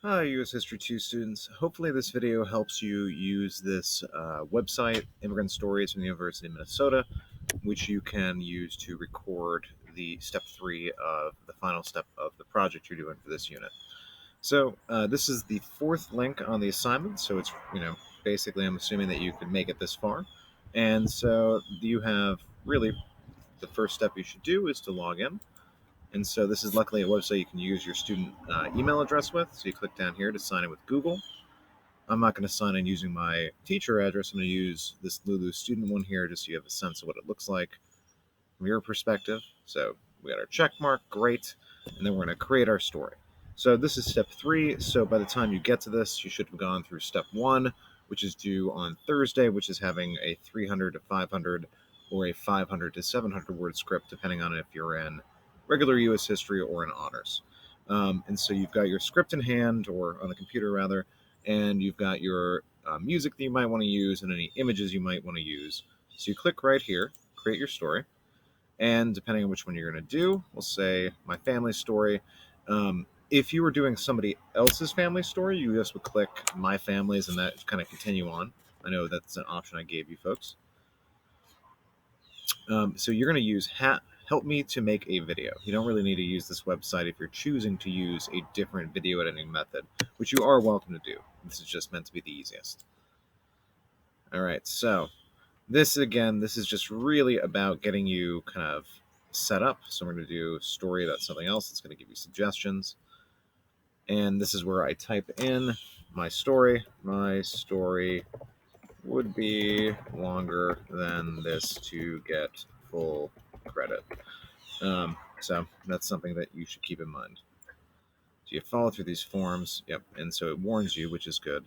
Hi, U.S. History 2 students. Hopefully this video helps you use this website, Immigrant Stories from the University of Minnesota, which you can use to record the step 3 of the final step of the project you're doing for this unit. So this is the fourth link on the assignment, so it's, basically I'm assuming that you could make it this far. And so you have really the first step you should do is to log in. And so this is luckily a website you can use your student email address with. So you click down here to sign in with Google. I'm not going to sign in using my teacher address. I'm going to use this Lulu student one here just so you have a sense of what it looks like from your perspective. So we got our check mark, great. And then we're going to create our story. So this is step 3. So by the time you get to this, you should have gone through step 1, which is due on Thursday, which is having a 300 to 500 or a 500 to 700 word script, depending on if you're in regular U.S. history or in honors. And so you've got your script in hand, or on the computer rather, and you've got your music that you might want to use and any images you might want to use. So you click right here, create your story, and depending on which one you're going to do, we'll say my family story. If you were doing somebody else's family story, you just would click my families and that kind of continue on. I know that's an option I gave you folks. So you're going to use help me to make a video. You don't really need to use this website if you're choosing to use a different video editing method, which you are welcome to do. This is just meant to be the easiest. All right, so this is just really about getting you kind of set up. So we're going to do story about something else that's going to give you suggestions. And this is where I type in my story. My story would be longer than this to get full credit. So that's something that you should keep in mind. So you follow through these forms, yep, and so it warns you, which is good.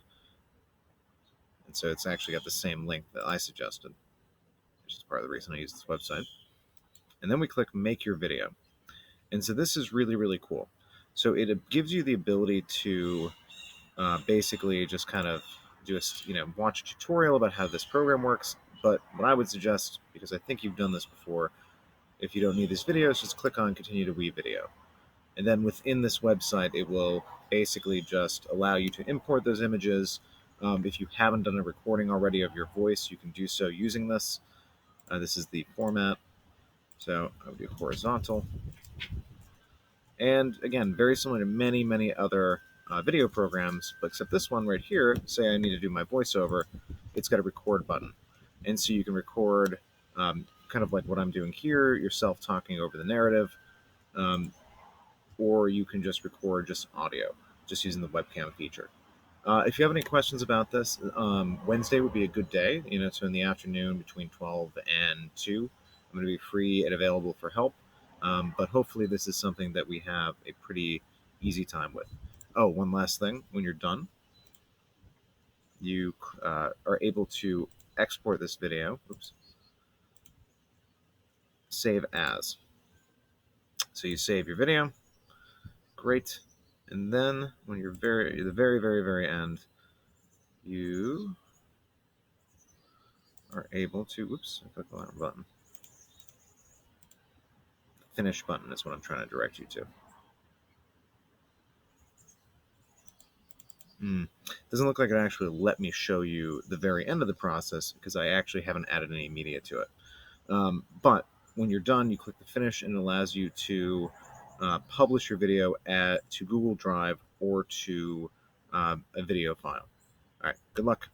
And so it's actually got the same link that I suggested, which is part of the reason I use this website. And then we click Make Your Video. And so this is really, really cool. So it gives you the ability to basically just kind of do watch a tutorial about how this program works. But what I would suggest, because I think you've done this before, if you don't need these videos, just click on Continue to Weave Video. And then within this website, it will basically just allow you to import those images. If you haven't done a recording already of your voice, you can do so using this. This is the format. So I would do horizontal. And again, very similar to many, many other video programs, but except this one right here, say I need to do my voiceover, it's got a record button. And so you can record kind of like what I'm doing here, yourself talking over the narrative, or you can just record just audio, just using the webcam feature. If you have any questions about this, Wednesday would be a good day. So in the afternoon between 12 and 2, I'm going to be free and available for help. But hopefully this is something that we have a pretty easy time with. Oh, one last thing. When you're done, you are able to export this video. Oops. Save as. So you save your video. Great. And then when you're the very, very, very end, you are able to, oops, I clicked the wrong button. Finish button is what I'm trying to direct you to. Doesn't look like it actually let me show you the very end of the process because I actually haven't added any media to it. But when you're done, you click the finish and it allows you to publish your video to Google Drive or to a video file. All right, good luck.